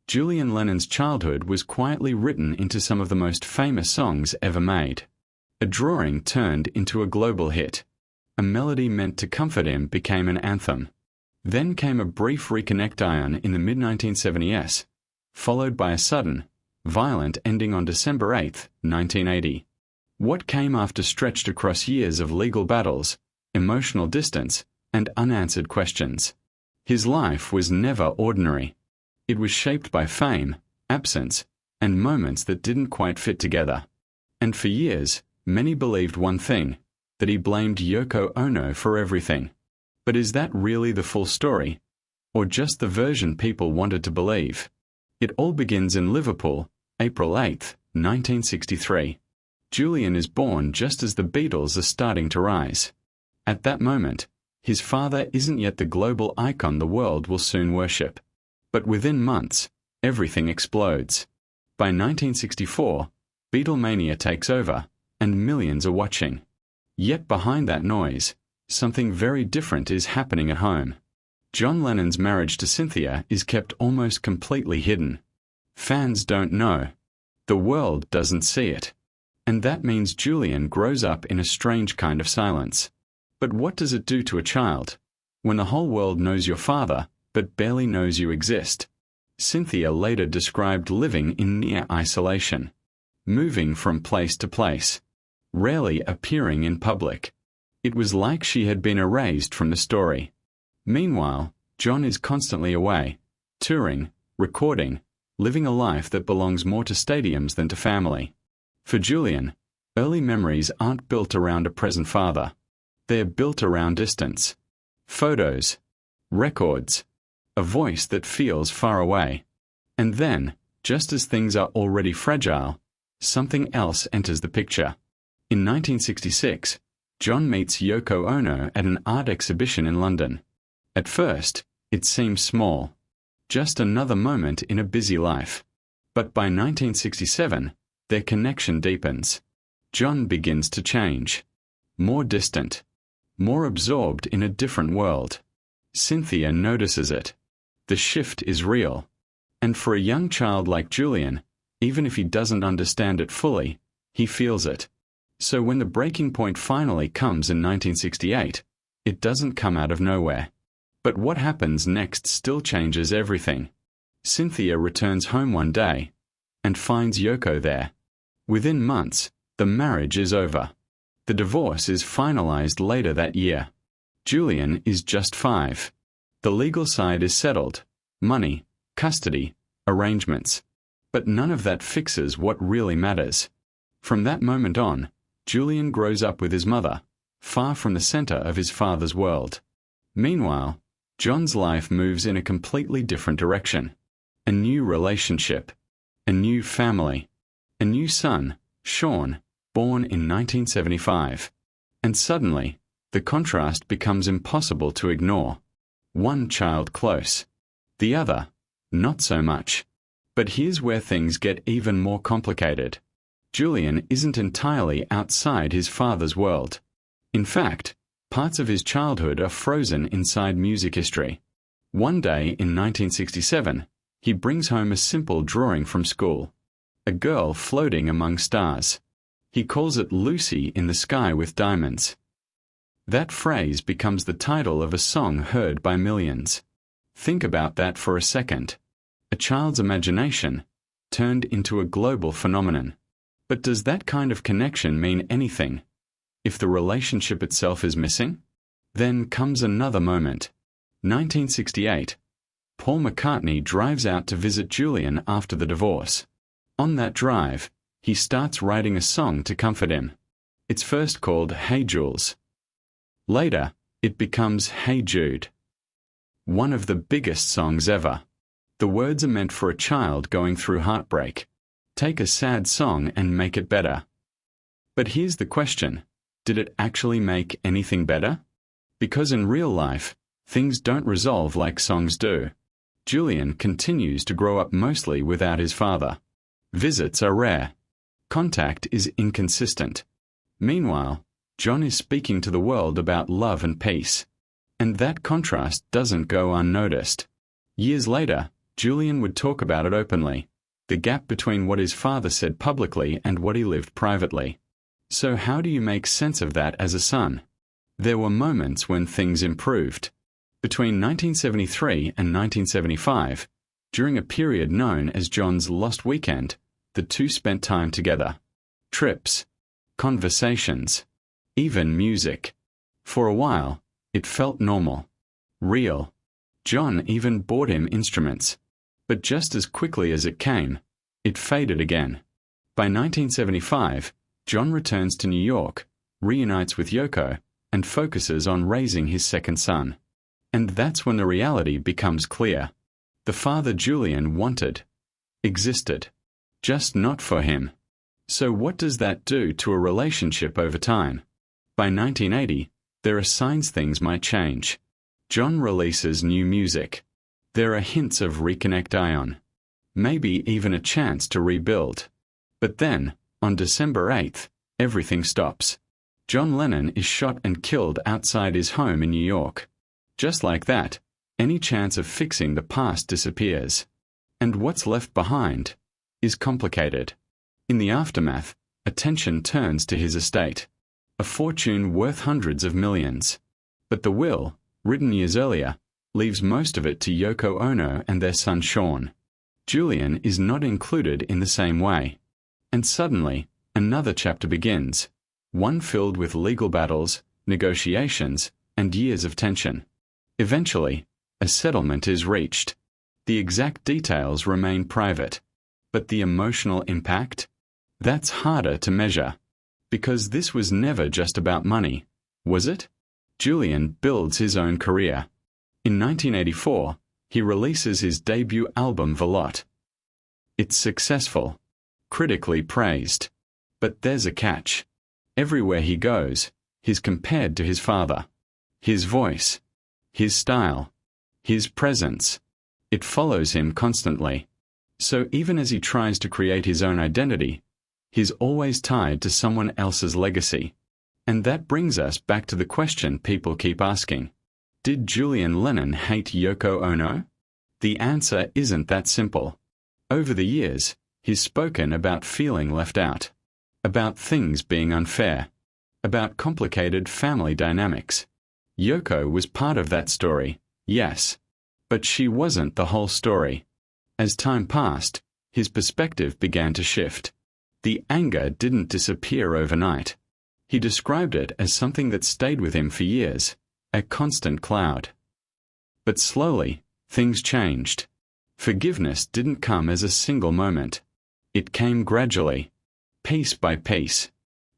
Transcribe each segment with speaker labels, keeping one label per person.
Speaker 1: Julian Lennon's childhood was quietly written into some of the most famous songs ever made. A drawing turned into a global hit. A melody meant to comfort him became an anthem. Then came a brief reconnection in the mid-1970s, followed by a sudden, violent ending on December 8, 1980. What came after stretched across years of legal battles, emotional distance, and unanswered questions. His life was never ordinary. It was shaped by fame, absence, and moments that didn't quite fit together. And for years, many believed one thing, that he blamed Yoko Ono for everything. But is that really the full story? Or just the version people wanted to believe? It all begins in Liverpool, April 8, 1963. Julian is born just as the Beatles are starting to rise. At that moment, his father isn't yet the global icon the world will soon worship. But within months, everything explodes. By 1964, Beatlemania takes over, and millions are watching. Yet behind that noise, something very different is happening at home. John Lennon's marriage to Cynthia is kept almost completely hidden. Fans don't know. The world doesn't see it. And that means Julian grows up in a strange kind of silence. But what does it do to a child when the whole world knows your father, but barely knows you exist? Cynthia later described living in near isolation, moving from place to place, rarely appearing in public. It was like she had been erased from the story. Meanwhile, John is constantly away, touring, recording, living a life that belongs more to stadiums than to family. For Julian, early memories aren't built around a present father. They're built around distance. Photos, records, a voice that feels far away. And then, just as things are already fragile, something else enters the picture. In 1966, John meets Yoko Ono at an art exhibition in London. At first, it seems small, just another moment in a busy life. But by 1967, their connection deepens. John begins to change. More distant. More absorbed in a different world. Cynthia notices it. The shift is real. And for a young child like Julian, even if he doesn't understand it fully, he feels it. So when the breaking point finally comes in 1968, it doesn't come out of nowhere. But what happens next still changes everything. Cynthia returns home one day and finds Yoko there. Within months, the marriage is over. The divorce is finalized later that year. Julian is just 5. The legal side is settled. Money, custody, arrangements. But none of that fixes what really matters. From that moment on, Julian grows up with his mother, far from the center of his father's world. Meanwhile, John's life moves in a completely different direction. A new relationship. A new family. A new son, Sean, born in 1975. And suddenly, the contrast becomes impossible to ignore. One child close. The other, not so much. But here's where things get even more complicated. Julian isn't entirely outside his father's world. In fact, parts of his childhood are frozen inside music history. One day in 1967, he brings home a simple drawing from school. A girl floating among stars. He calls it Lucy in the Sky with Diamonds. That phrase becomes the title of a song heard by millions. Think about that for a second. A child's imagination turned into a global phenomenon. But does that kind of connection mean anything? If the relationship itself is missing? Then comes another moment. 1968. Paul McCartney drives out to visit Julian after the divorce. On that drive, he starts writing a song to comfort him. It's first called Hey Jules. Later, it becomes Hey Jude. One of the biggest songs ever. The words are meant for a child going through heartbreak. Take a sad song and make it better. But here's the question. Did it actually make anything better? Because in real life, things don't resolve like songs do. Julian continues to grow up mostly without his father. Visits are rare. Contact is inconsistent. Meanwhile, John is speaking to the world about love and peace. And that contrast doesn't go unnoticed. Years later, Julian would talk about it openly, the gap between what his father said publicly and what he lived privately. So how do you make sense of that as a son? There were moments when things improved. Between 1973 and 1975, during a period known as John's Lost Weekend, the two spent time together. Trips, conversations, even music. For a while, it felt normal, real. John even bought him instruments. But just as quickly as it came, it faded again. By 1975, John returns to New York, reunites with Yoko, and focuses on raising his second son. And that's when the reality becomes clear. The father Julian wanted, existed, just not for him. So what does that do to a relationship over time? By 1980, there are signs things might change. John releases new music. There are hints of Reconnect Ion. Maybe even a chance to rebuild. But then, on December 8th, everything stops. John Lennon is shot and killed outside his home in New York. Just like that, any chance of fixing the past disappears. And what's left behind is complicated. In the aftermath, attention turns to his estate. A fortune worth hundreds of millions. But the will, written years earlier, leaves most of it to Yoko Ono and their son Sean. Julian is not included in the same way. And suddenly, another chapter begins, one filled with legal battles, negotiations, and years of tension. Eventually, a settlement is reached. The exact details remain private. But the emotional impact? That's harder to measure. Because this was never just about money, was it? Julian builds his own career. In 1984, he releases his debut album Veloute. It's successful, critically praised. But there's a catch. Everywhere he goes, he's compared to his father. His voice, his style, his presence. It follows him constantly. So even as he tries to create his own identity, he's always tied to someone else's legacy. And that brings us back to the question people keep asking. Did Julian Lennon hate Yoko Ono? The answer isn't that simple. Over the years, he's spoken about feeling left out, about things being unfair, about complicated family dynamics. Yoko was part of that story, yes, but she wasn't the whole story. As time passed, his perspective began to shift. The anger didn't disappear overnight. He described it as something that stayed with him for years, a constant cloud. But slowly, things changed. Forgiveness didn't come as a single moment. It came gradually, piece by piece.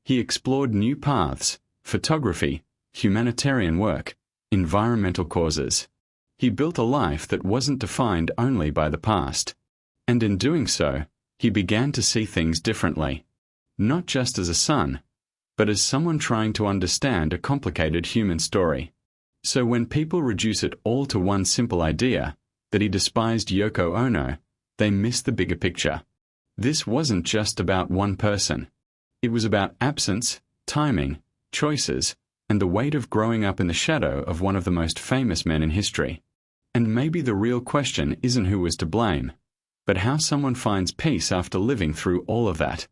Speaker 1: He explored new paths, photography, humanitarian work, environmental causes. He built a life that wasn't defined only by the past. And in doing so, he began to see things differently. Not just as a son, but as someone trying to understand a complicated human story. So when people reduce it all to one simple idea, that he despised Yoko Ono, they miss the bigger picture. This wasn't just about one person. It was about absence, timing, choices, and the weight of growing up in the shadow of one of the most famous men in history. And maybe the real question isn't who was to blame, but how someone finds peace after living through all of that.